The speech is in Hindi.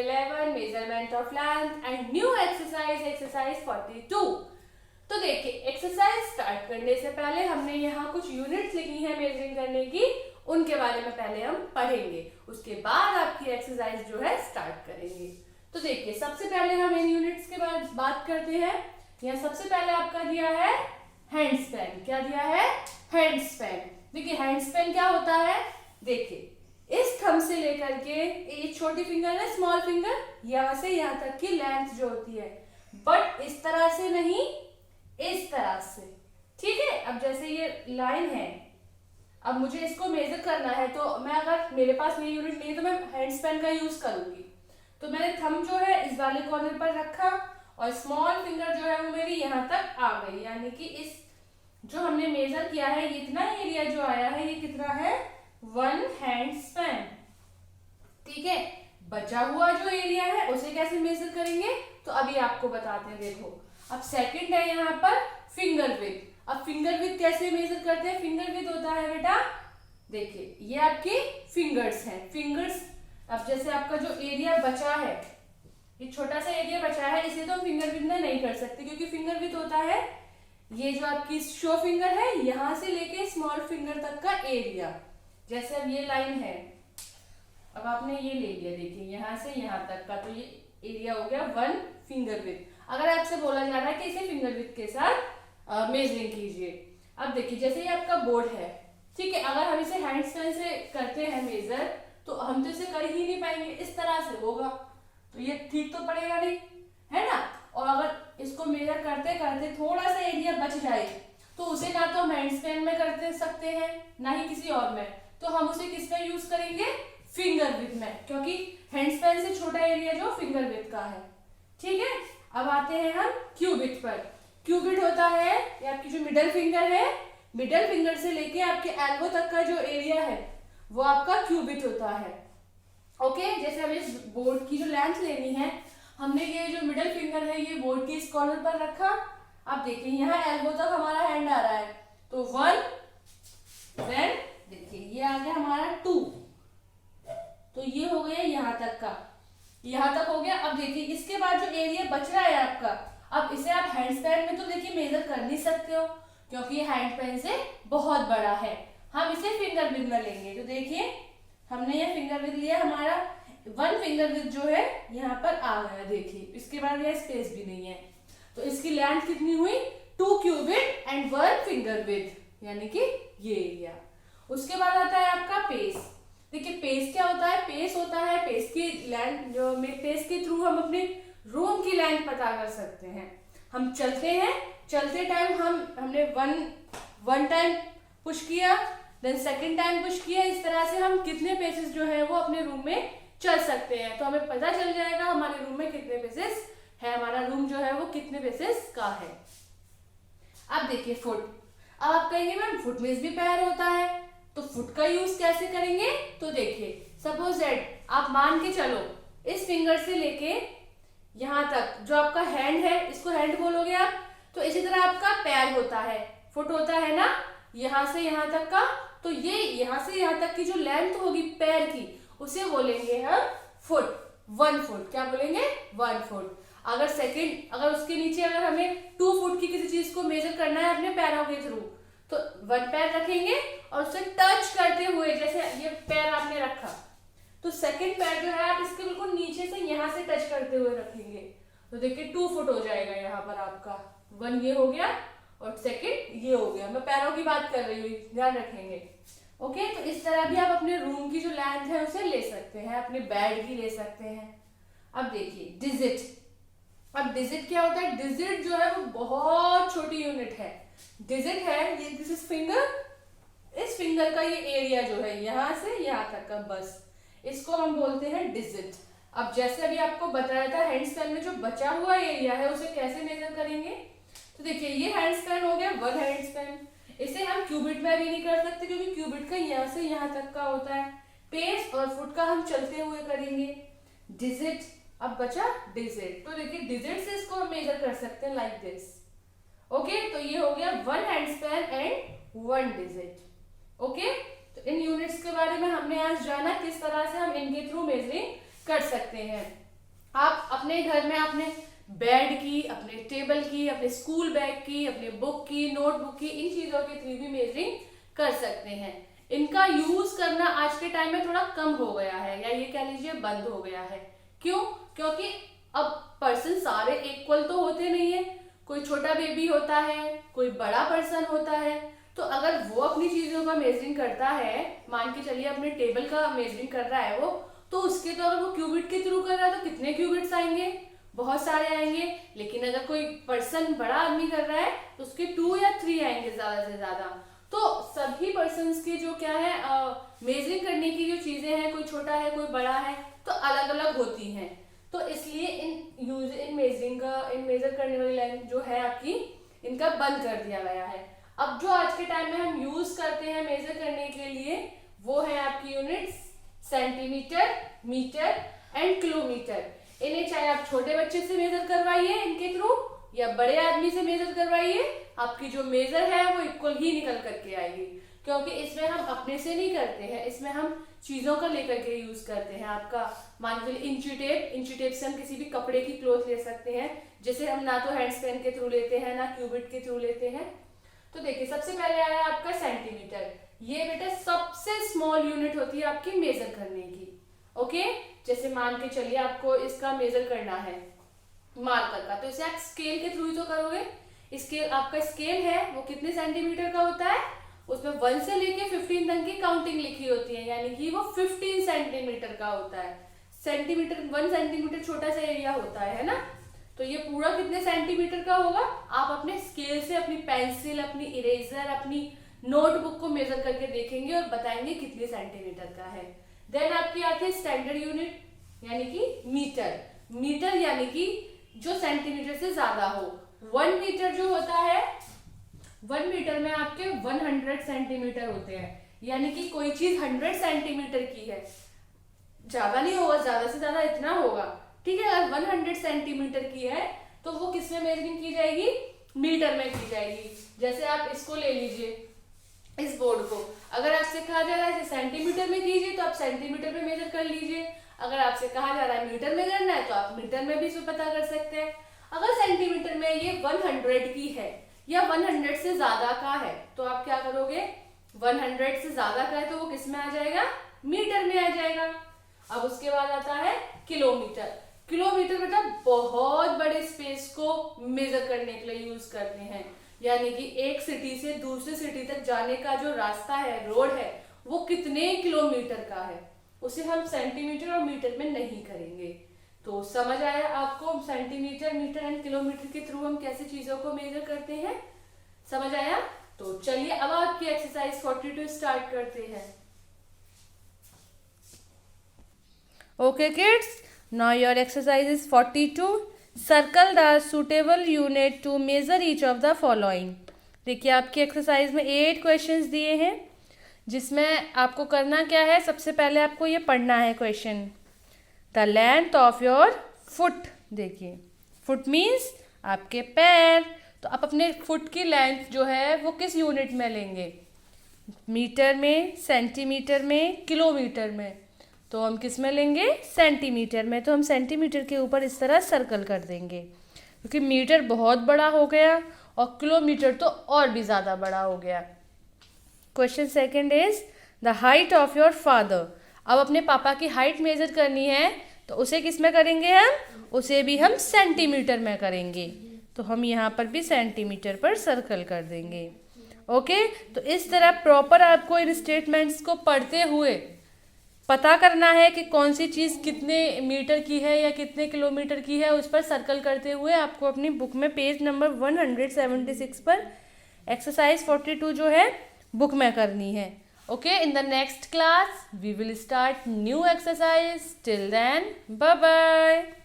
11 measurement of length and new exercise 42। तो देखिए एक्सरसाइज स्टार्ट करने से पहले हमने यहाँ कुछ यूनिट्स लिखी है मेजरिंग करने की, उनके बारे में पहले हम पढ़ेंगे, उसके बाद आपकी एक्सरसाइज जो है स्टार्ट करेंगे। तो देखिए सबसे पहले हम इन यूनिट्स के बाद बात करते हैं। यहाँ सबसे पहले आपका दिया है हैंड स्पैन। क्या दिया है? Hand span. देखिए हैंड स्पैन क्या होता है, देखिए इस थंब से लेकर के ये छोटी फिंगर है, स्मॉल फिंगर, यहाँ से यहाँ तक की लेंथ जो होती है, बट इस तरह से नहीं, इस तरह से। ठीक है, अब जैसे ये लाइन है, अब मुझे इसको मेजर करना है, तो मैं अगर मेरे पास ये यूनिट नहीं है तो मैं हैंड स्पैन का यूज करूंगी। तो मैंने थंब जो है इस वाले कॉर्नर पर रखा और स्मॉल फिंगर जो है वो मेरी यहाँ तक आ गई, यानी कि इस जो हमने मेजर किया है इतना एरिया जो आया है ये कितना है? 1 हैंड स्पैन। ठीक है, बचा हुआ जो एरिया है उसे कैसे मेजर करेंगे तो अभी आपको बताते हैं। देखो अब सेकंड है यहाँ पर फिंगर विड्थ। अब फिंगर विड्थ कैसे मेजर करते हैं? फिंगर विड्थ होता है बेटा, देखिए ये आपकी फिंगर्स हैं, फिंगर्स। अब जैसे आपका जो एरिया बचा है, ये छोटा सा एरिया बचा है, इसे तो हम फिंगर विड्थ में नहीं कर सकते क्योंकि फिंगर विड्थ होता है ये जो आपकी शो फिंगर है यहां से लेके स्मॉल फिंगर तक का एरिया। जैसे अब ये लाइन है, अब आपने ये ले लिया, देखिए यहाँ से यहाँ तक का, तो ये एरिया हो गया 1 फिंगर विड्थ। अगर आपसे बोला जा रहा है कि इसे फिंगर विड्थ के साथ मेजरिंग कीजिए। अब देखिए जैसे ये आपका बोर्ड है, ठीक है, अगर हम इसे हैंड स्पैन से करते हैं मेजर तो हम तो इसे कर ही नहीं पाएंगे, इस तरह से होगा तो ये ठीक तो पड़ेगा नहीं, है ना। और अगर इसको मेजर करते करते थोड़ा सा एरिया बच जाए तो उसे ना तो हम हैंड स्पैन में करते सकते हैं ना ही किसी और में, तो हम उसे किस में यूज करेंगे? फिंगर विड्थ में, क्योंकि हैंड स्पैन से छोटा एरिया जो फिंगर विड्थ का है। ठीक है, अब आते हैं हम क्यूबिट पर। क्यूबिट होता है ये आपकी जो मिडल फिंगर है, मिडल फिंगर से लेके आपके एल्बो तक का जो एरिया है वो आपका क्यूबिट होता है। ओके, जैसे हमें इस बोर्ड की जो लेंथ लेनी है, हमने ये जो मिडल फिंगर है ये बोर्ड के इस कॉर्नर पर रखा। अब देखिए यहाँ एल्बो तक हमारा हैंड आ रहा है, तो 1, देन देखिए ये आ गया हमारा 2, तो ये हो गया यहाँ तक का, यहाँ तक हो गया। अब देखिए इसके बाद जो एरिया बच रहा है आपका, अब इसे आप हैंड स्पैन में तो देखिए मेजर कर नहीं सकते हो क्योंकि ये हैंड स्पैन से बहुत बड़ा है, हम इसे फिंगर विड्थ में लेंगे। तो देखिए हमने ये फिंगर विड्थ लिया, हमारा 1 फिंगर विड्थ जो है यहाँ पर आ गया। देखिए इसके बाद यह स्पेस भी नहीं है, तो इसकी लेंथ कितनी हुई? 2 क्यूबिट एंड 1 फिंगर विड्थ, यानी कि ये एरिया। उसके बाद आता है आपका पेस। देखिए पेस क्या होता है? पेस होता है पेस की लेंथ, जो पेस के थ्रू हम अपने रूम की लेंथ पता कर सकते हैं। हम चलते हैं, चलते टाइम हमने वन टाइम पुश किया, देन सेकंड टाइम पुश किया, इस तरह से हम कितने पेसेस जो है वो अपने रूम में चल सकते हैं, तो हमें पता चल जाएगा हमारे रूम में कितने पेसेस है, हमारा रूम जो है वो कितने पेसेस का है। अब देखिए फुट। अब आप कहेंगे मैम फुट मींस भी पैर होता है, तो फुट का यूज कैसे करेंगे? तो देखिए सपोज दैट आप मान के चलो इस फिंगर से लेके यहाँ तक जो आपका हैंड है, इसको हैंड बोलोगे आप, तो इसी तरह आपका पैर होता है, फुट होता है ना, यहाँ से यहाँ तक का, तो ये यहाँ से यहाँ तक की जो लेंथ होगी पैर की उसे बोलेंगे हम फुट, 1 फुट। क्या बोलेंगे? 1 फुट। अगर उसके नीचे अगर हमें 2 फुट की किसी चीज को मेजर करना है अपने पैरों के थ्रू, तो 1 पैर रखेंगे और उसे टच करते हुए, जैसे ये पैर आपने रखा, तो सेकंड पैर जो है आप इसके बिल्कुल नीचे से यहाँ से टच करते हुए रखेंगे, तो देखिए 2 फुट हो जाएगा यहाँ पर आपका। 1 ये हो गया और सेकंड ये हो गया, मैं पैरों की बात कर रही हूँ, ध्यान रखेंगे। ओके, तो इस तरह भी आप अपने रूम की जो लेंथ है उसे ले सकते हैं, अपने बेड की ले सकते हैं। अब देखिए डिजिट। अब डिजिट क्या होता है? डिजिट जो है वो बहुत छोटी यूनिट है। डिजिट है ये, दिस इज फिंगर, इस फिंगर का ये एरिया जो है यहाँ से यहाँ तक का, बस इसको हम बोलते हैं डिजिट। अब जैसे अभी आपको बताया था हैंड स्पैन में जो बचा हुआ एरिया है उसे कैसे मेजर करेंगे, तो देखिए ये हैंड स्पैन हो गया 1 हैंड स्पैन। इसे हम क्यूबिट में भी नहीं कर सकते क्योंकि क्यूबिट का यहाँ से यहाँ तक का होता है। पेस और फुट का हम चलते हुए करेंगे। डिजिट, अब बचा डिजिट, तो देखिए डिजिट से इसको हम मेजर कर सकते हैं लाइक दिस। ओके, तो ये हो गया 1 hand span and 1 digit. Okay, तो इन यूनिट्स के बारे में हमने आज जाना किस तरह से हम इनके थ्रू मेजरिंग कर सकते हैं। आप अपने घर में अपने बेड की, अपने टेबल की, अपने स्कूल बैग की, अपने बुक की, नोटबुक की, इन चीजों के थ्रू भी मेजरिंग कर सकते हैं। इनका यूज करना आज के टाइम में थोड़ा कम हो गया है, या ये कह लीजिए बंद हो गया है। क्यों? क्योंकि अब पर्सन सारे इक्वल तो होते नहीं है, कोई छोटा बेबी होता है, कोई बड़ा पर्सन होता है। तो अगर वो अपनी चीजों का मेजरिंग करता है, मान के चलिए अपने टेबल का मेजरिंग कर रहा है वो, तो उसके तो अगर वो क्यूबिट के थ्रू कर रहा है तो कितने क्यूबिट्स आएंगे? बहुत सारे आएंगे। लेकिन अगर कोई पर्सन बड़ा आदमी कर रहा है तो उसके 2 या 3 आएंगे ज्यादा से ज्यादा। तो सभी पर्सन्स के जो क्या है मेजरिंग करने की जो चीजें हैं, कोई छोटा है कोई बड़ा है, तो अलग अलग होती हैं। तो इसलिए इन मेजर करने वाली लाइन जो है आपकी, इनका बंद कर दिया गया है। अब जो आज के टाइम में हम यूज करते हैं मेजर करने के लिए, वो है आपकी units centimetre, metre and kilometre. इन्हें चाहे आप छोटे बच्चे से मेजर करवाइए इनके थ्रू, या बड़े आदमी से मेजर करवाइए, आपकी जो मेजर है वो इक्वल ही निकल करके आएगी। क्योंकि इसमें हम अपने से नहीं करते हैं, इसमें हम चीजों का लेकर के यूज करते हैं। आपका मान लीजिए इंची टेप से हम किसी भी कपड़े की क्लोथ ले सकते हैं, जैसे हम ना तो हैंड स्पेन के थ्रू लेते हैं, ना क्यूबिट के थ्रू लेते हैं। तो देखिए सबसे पहले आया आपका सेंटीमीटर। ये बेटा सबसे स्मॉल यूनिट होती है आपकी मेजर करने की। ओके, जैसे मान के चलिए आपको इसका मेजर करना है मार्कर का, तो इसे आप स्केल के थ्रू ही तो करोगे। स्केल, आपका स्केल है वो कितने सेंटीमीटर का होता है? उसमें 1 से लेके 15 तक की काउंटिंग लिखी होती है, यानी कि वो 15 सेंटीमीटर का होता है। सेंटीमीटर 1 सेंटीमीटर छोटा सा एरिया होता है ना, तो ये पूरा कितने सेंटीमीटर का होगा? आप अपने स्केल से अपनी पेंसिल, अपनी इरेजर, अपनी नोटबुक को मेजर करके देखेंगे और बताएंगे कितने सेंटीमीटर का है। देन आपकी आती है स्टैंडर्ड यूनिट, यानी कि मीटर। मीटर यानी कि जो सेंटीमीटर से ज्यादा हो। 1 मीटर जो होता है, 1 मीटर में आपके 100 सेंटीमीटर होते हैं, यानी कि कोई चीज 100 सेंटीमीटर की है, ज्यादा नहीं होगा, ज्यादा से ज्यादा इतना होगा। ठीक है, अगर 100 सेंटीमीटर की है तो वो किस में मेजरिंग की जाएगी? मीटर में की जाएगी। जैसे आप इसको ले लीजिए, इस बोर्ड को, अगर आपसे कहा जा रहा है सेंटीमीटर में कीजिए तो आप सेंटीमीटर में मेजर कर लीजिए। अगर आपसे कहा जा रहा है मीटर में करना है तो आप मीटर में भी इसको पता कर सकते हैं। अगर सेंटीमीटर में ये 100 की है या 100 से ज्यादा का है तो आप क्या करोगे? 100 से ज्यादा का है तो वो किस में आ जाएगा? मीटर में आ जाएगा। अब उसके बाद आता है किलोमीटर। किलोमीटर बेटा बहुत बड़े स्पेस को मेजर करने के लिए यूज करते हैं, यानी कि एक सिटी से दूसरे सिटी तक जाने का जो रास्ता है, रोड है, वो कितने किलोमीटर का है, उसे हम सेंटीमीटर और मीटर में नहीं करेंगे। तो समझ आया आपको सेंटीमीटर, मीटर एंड किलोमीटर के थ्रू हम कैसे चीजों को मेजर करते हैं? समझ आया? तो चलिए अब आपकी एक्सरसाइज 42 स्टार्ट करते हैं। Okay kids, now your exercise is 42। Circle the suitable unit to measure each of the following. देखिए आपकी एक्सरसाइज में 8 क्वेश्चंस दिए हैं, जिसमें आपको करना क्या है? सबसे पहले आपको ये पढ़ना है question, the length of your foot. देखिए फुट मीन्स आपके पैर, तो आप अपने फुट की लेंथ जो है वो किस यूनिट में लेंगे? मीटर में, सेंटीमीटर में, किलोमीटर में। तो हम किस में लेंगे? सेंटीमीटर में। तो हम सेंटीमीटर के ऊपर इस तरह सर्कल कर देंगे, क्योंकि मीटर बहुत बड़ा हो गया और किलोमीटर तो और भी ज़्यादा बड़ा हो गया। Question second is the height of your father. अब अपने पापा की हाइट मेजर करनी है तो उसे किस में करेंगे हम? उसे भी हम सेंटीमीटर में करेंगे। तो हम यहाँ पर भी सेंटीमीटर पर सर्कल कर देंगे। ओके, तो इस तरह प्रॉपर आपको इन स्टेटमेंट्स को पढ़ते हुए पता करना है कि कौन सी चीज़ कितने मीटर की है या कितने किलोमीटर की है। उस पर सर्कल करते हुए आपको अपनी बुक में पेज नंबर 176 पर एक्सरसाइज 42 जो है बुक में करनी है। Okay, in the next class we will start new exercise. Till then bye bye.